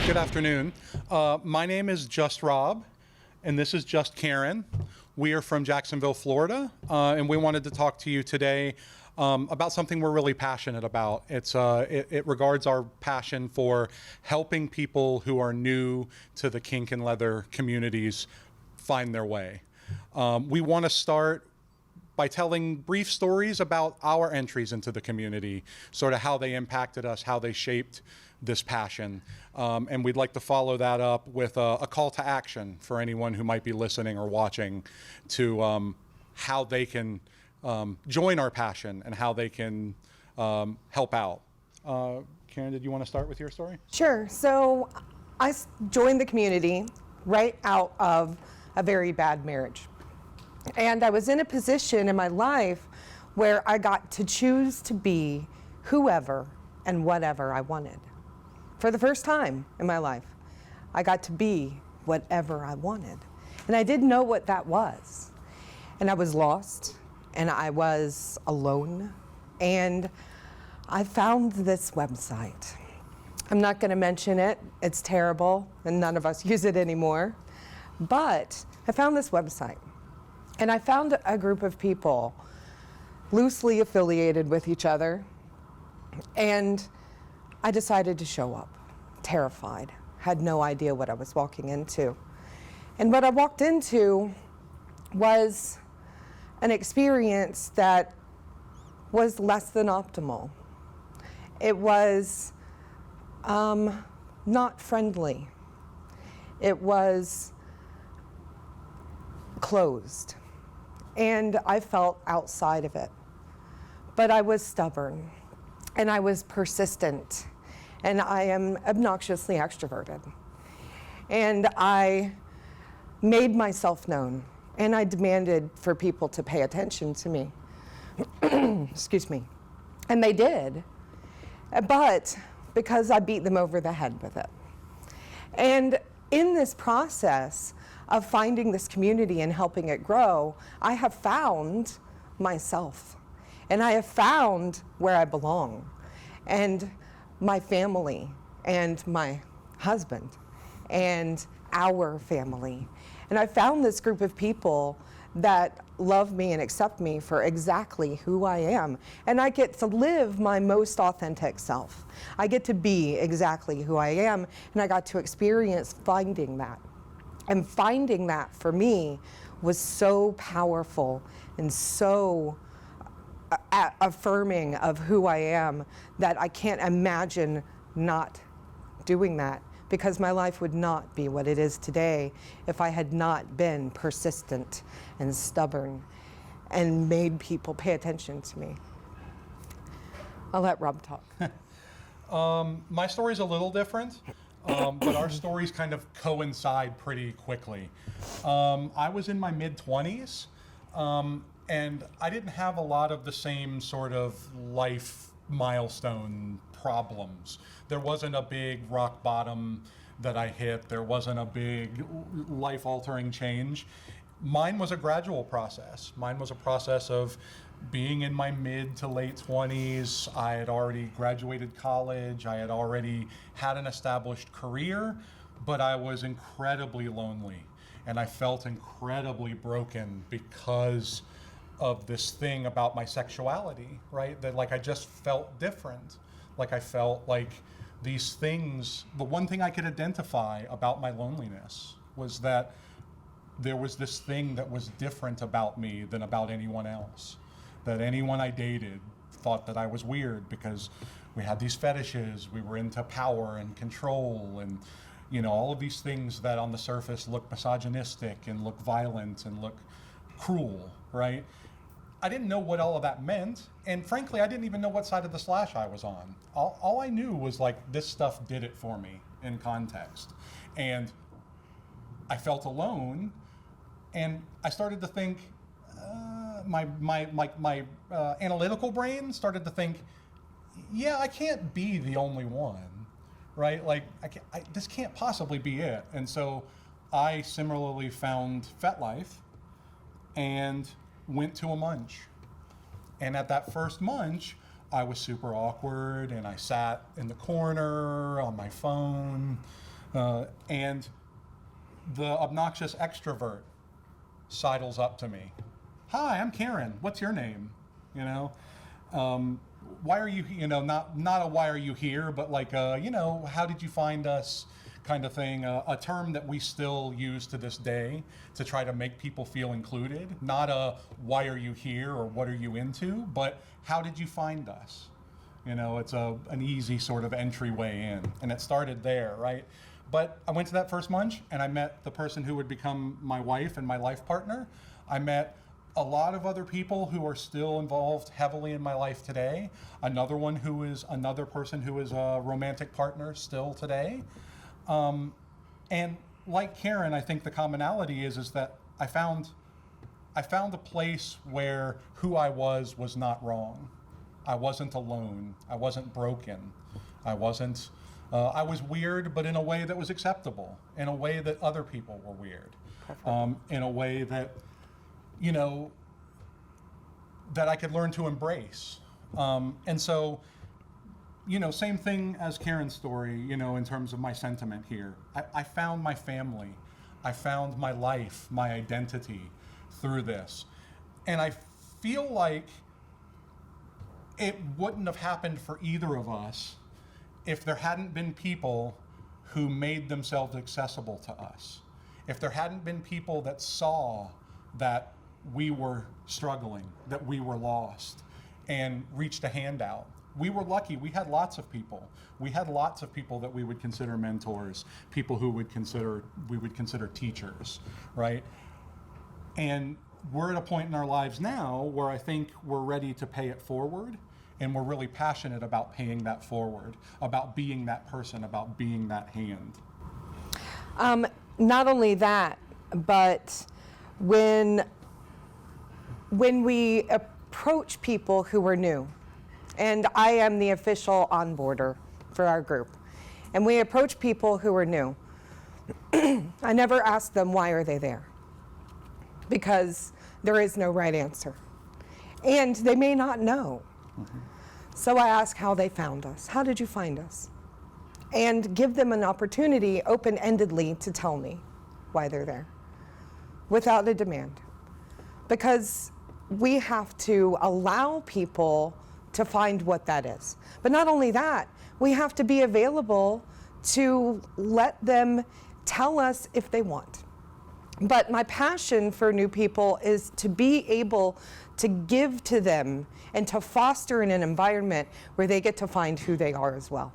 Good afternoon. My name is Just Rob, and this is Just Karen. We are from Jacksonville, Florida, and we wanted to talk to you today about something we're really passionate about. It regards our passion for helping people who are new to the kink and leather communities find their way. We want to start by telling brief stories about our entries into the community, sort of how they impacted us, how they shaped this passion. And we'd like to follow that up with a call to action for anyone who might be listening or watching to how they can join our passion and how they can help out. Karen, did you want to start with your story? Sure. So I joined the community right out of a very bad marriage. And I was in a position in my life where I got to choose to be whoever and whatever I wanted. For the first time in my life, I got to be whatever I wanted. And I didn't know what that was. And I was lost, and I was alone. And I found this website. I'm not going to mention it. It's terrible, and none of us use it anymore. But I found this website. And I found a group of people loosely affiliated with each other, and I decided to show up, terrified, had no idea what I was walking into. And what I walked into was an experience that was less than optimal. It was not friendly. It was closed. And I felt outside of it. But I was stubborn, and I was persistent, and I am obnoxiously extroverted. And I made myself known, and I demanded for people to pay attention to me. Excuse me. And they did, but because I beat them over the head with it. And in this process of finding this community and helping it grow, I have found myself, and I have found where I belong, and my family, and my husband, and our family. And I found this group of people that love me and accept me for exactly who I am. And I get to live my most authentic self. I get to be exactly who I am, and I got to experience finding that. And finding that for me was so powerful and so affirming of who I am that I can't imagine not doing that, because my life would not be what it is today if I had not been persistent and stubborn and made people pay attention to me. I'll let Rob talk. My story's a little different. But our stories kind of coincide pretty quickly. I was in my mid-20s, and I didn't have a lot of the same sort of life milestone problems. There wasn't a big rock bottom that I hit. There wasn't a big life-altering change. Mine was a gradual process. Mine was a process of being in my mid to late 20s. I had already graduated college. I had already had an established career, but I was incredibly lonely, and I felt incredibly broken because of this thing about my sexuality, right? That like I just felt different. Like I felt like these things, the one thing I could identify about my loneliness was that there was this thing that was different about me than about anyone else. That anyone I dated thought that I was weird because we had these fetishes, we were into power and control and, you know, all of these things that on the surface look misogynistic and look violent and look cruel, right? I didn't know what all of that meant, and frankly, I didn't even know what side of the slash I was on. All I knew was like this stuff did it for me in context. And I felt alone, and I started to think, my analytical brain started to think, yeah, I can't be the only one, right? Like, this can't possibly be it. And so I similarly found FetLife and went to a munch. And at that first munch, I was super awkward and I sat in the corner on my phone. And the obnoxious extrovert sidles up to me. Hi, I'm Karen. What's your name? You know, why are you, not a why are you here, but like, how did you find us kind of thing, a term that we still use to this day to try to make people feel included. Not a why are you here or what are you into, but how did you find us? It's an easy sort of entryway in, and it started there, right? But I went to that first munch and I met the person who would become my wife and my life partner. I met a lot of other people who are still involved heavily in my life today. Another person who is a romantic partner still today. And like Karen, I think the commonality is that I found a place where who I was not wrong. I wasn't alone. I wasn't broken. I was weird, but in a way that was acceptable, in a way that other people were weird, in a way that, that I could learn to embrace. And so, same thing as Karen's story, in terms of my sentiment here. I found my family. I found my life, my identity through this. And I feel like it wouldn't have happened for either of us if there hadn't been people who made themselves accessible to us. If there hadn't been people that saw that we were struggling, that we were lost, and reached a hand out. We were lucky. We had lots of people. We had lots of people that we would consider mentors, people who we would consider teachers, right? And we're at a point in our lives now where I think we're ready to pay it forward, and we're really passionate about paying that forward, about being that person, about being that hand. Not only that, but when we approach people who are new, and I am the official onboarder for our group, and we approach people who are new, I never ask them why are they there, because there is no right answer, and they may not know. Mm-hmm. So I ask how they found us. How did you find us? And give them an opportunity open-endedly to tell me why they're there without a demand, because we have to allow people to find what that is. But not only that, we have to be available to let them tell us if they want. But my passion for new people is to be able to give to them and to foster in an environment where they get to find who they are as well.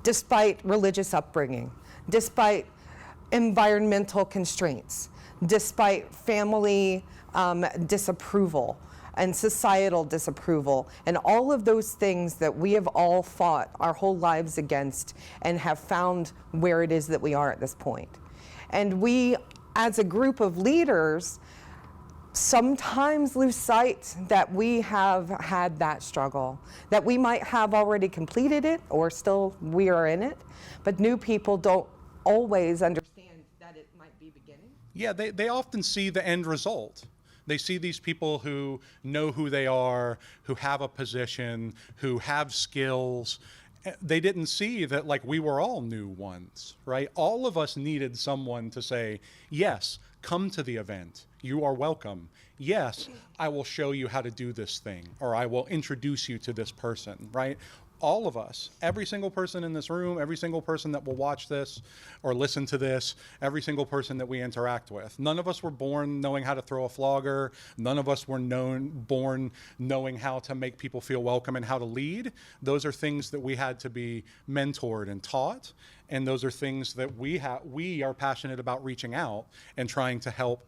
Despite religious upbringing, despite environmental constraints, despite family disapproval and societal disapproval, and all of those things that we have all fought our whole lives against and have found where it is that we are at this point. And we, as a group of leaders, sometimes lose sight that we have had that struggle, that we might have already completed it or still we are in it, but new people don't always understand that it might be beginning. Yeah, they often see the end result. They see these people who know who they are, who have a position, who have skills. They didn't see that, like, we were all new ones, right? All of us needed someone to say, yes, come to the event. You are welcome. Yes, I will show you how to do this thing, or I will introduce you to this person, right? All of us, every single person in this room, every single person that will watch this or listen to this, every single person that we interact with. None of us were born knowing how to throw a flogger. None of us were born knowing how to make people feel welcome and how to lead. Those are things that we had to be mentored and taught. And those are things that we are passionate about reaching out and trying to help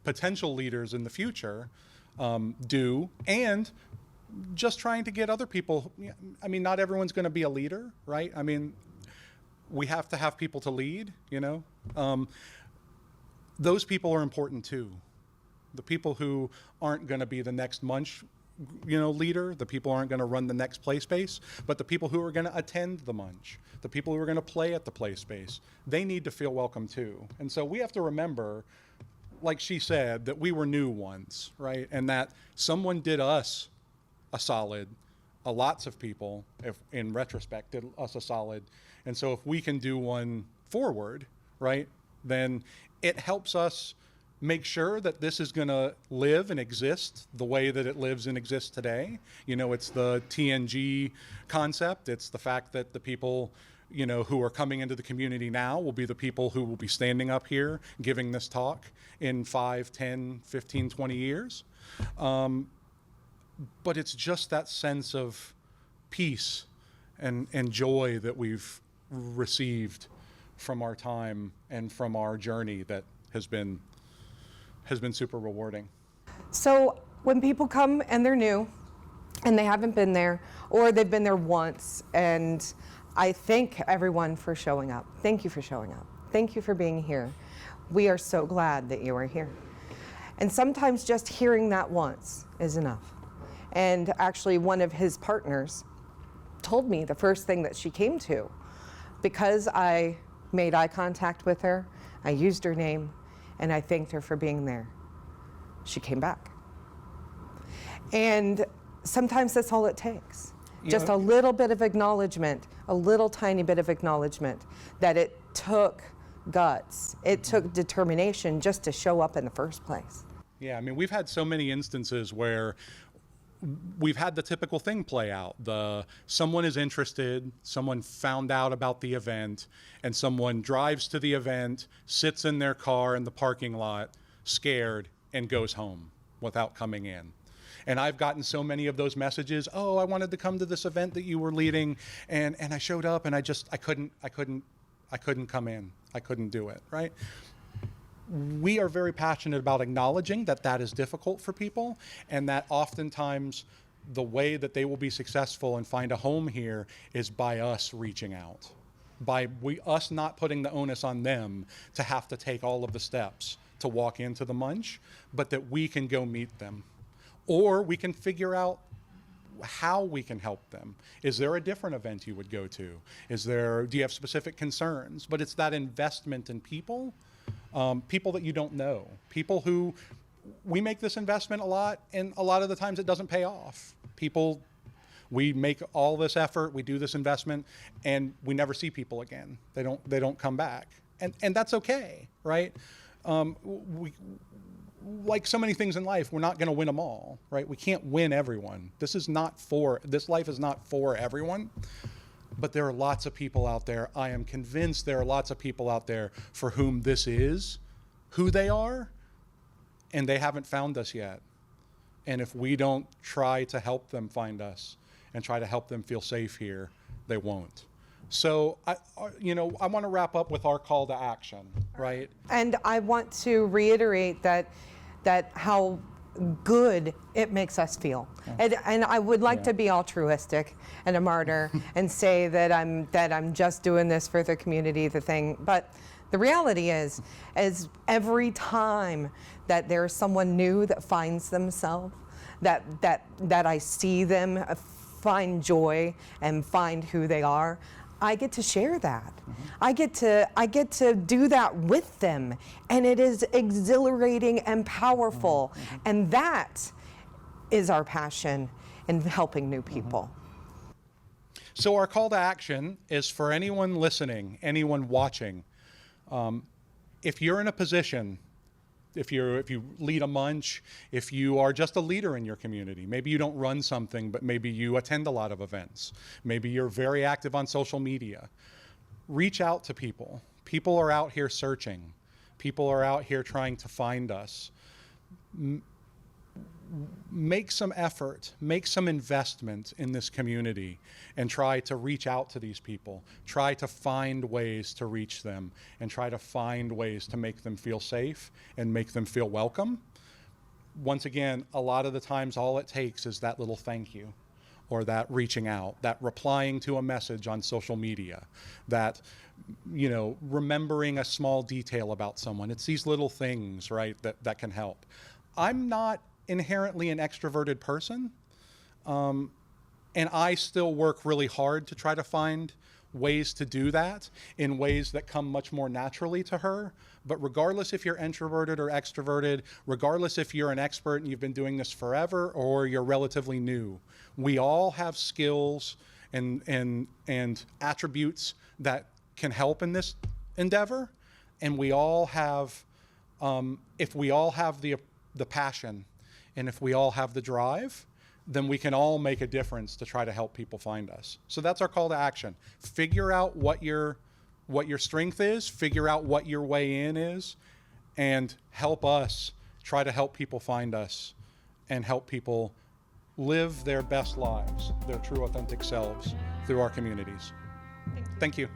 potential leaders in the future do, and just trying to get other people. I mean, not everyone's going to be a leader, right? I mean, we have to have people to lead, Those people are important too. The people who aren't going to be the next munch leader, the people who aren't going to run the next play space, but the people who are going to attend the munch, the people who are going to play at the play space, they need to feel welcome too. And so we have to remember, like she said, that we were new once, right? And that someone did us a solid, lots of people, if in retrospect, did us a solid. And so if we can do one forward, right, then it helps us make sure that this is going to live and exist the way that it lives and exists today. It's the TNG concept. It's the fact that the people, who are coming into the community now will be the people who will be standing up here giving this talk in 5, 10, 15, 20 years. But it's just that sense of peace and joy that we've received from our time and from our journey that has been super rewarding. So when people come and they're new and they haven't been there, or they've been there once, and I thank everyone for showing up. Thank you for showing up. Thank you for being here. We are so glad that you are here. And sometimes just hearing that once is enough. And actually one of his partners told me the first thing that she came to, because I made eye contact with her, I used her name, and I thanked her for being there, she came back. And sometimes that's all it takes. Just a little bit of acknowledgement, a little tiny bit of acknowledgement that it took guts, it took determination just to show up in the first place. Yeah, I mean, we've had so many instances where we've had the typical thing play out. Someone is interested, someone found out about the event, and someone drives to the event, sits in their car in the parking lot, scared, and goes home without coming in. And I've gotten so many of those messages, oh, I wanted to come to this event that you were leading, and I showed up and I couldn't come in. I couldn't do it, right? We are very passionate about acknowledging that that is difficult for people, and that oftentimes the way that they will be successful and find a home here is by us reaching out, by us not putting the onus on them to have to take all of the steps to walk into the munch, but that we can go meet them. Or we can figure out how we can help them. Is there a different event you would go to? Do you have specific concerns? But it's that investment in people. People that you don't know, people who, we make this investment a lot, and a lot of the times it doesn't pay off. We make all this effort, we do this investment, and we never see people again. They don't come back, and that's okay, right? Like so many things in life, we're not going to win them all, right? We can't win everyone. This life is not for everyone. But there are lots of people out there. I am convinced there are lots of people out there for whom this is who they are, and they haven't found us yet. And if we don't try to help them find us and try to help them feel safe here, they won't. So I want to wrap up with our call to action, right? And I want to reiterate that how good it makes us feel. And I would like to be altruistic and a martyr and say that I'm just doing this for the community, but the reality is every time that there's someone new that finds themselves, that I see them find joy and find who they are, I get to share that. I get to do that with them, and it is exhilarating and powerful. And that is our passion in helping new people. So our call to action is for anyone listening, anyone watching. If you're in a position, if you lead a munch, if you are just a leader in your community, maybe you don't run something, but maybe you attend a lot of events. Maybe you're very active on social media. Reach out to people. People are out here searching. People are out here trying to find us. Make some effort, make some investment in this community, and try to reach out to these people. Try to find ways to reach them, and try to find ways to make them feel safe and make them feel welcome. Once again, a lot of the times all it takes is that little thank you, or that reaching out, that replying to a message on social media, that remembering a small detail about someone. It's these little things, right, that can help. I'm not inherently an extroverted person, And I still work really hard to try to find ways to do that in ways that come much more naturally to her. But regardless if you're introverted or extroverted, regardless if you're an expert and you've been doing this forever or you're relatively new, we all have skills and attributes that can help in this endeavor. And we all have, if we all have the passion and if we all have the drive, then we can all make a difference to try to help people find us. So that's our call to action. Figure out what your strength is, figure out what your way in is, and help us try to help people find us and help people live their best lives, their true authentic selves through our communities. Thank you.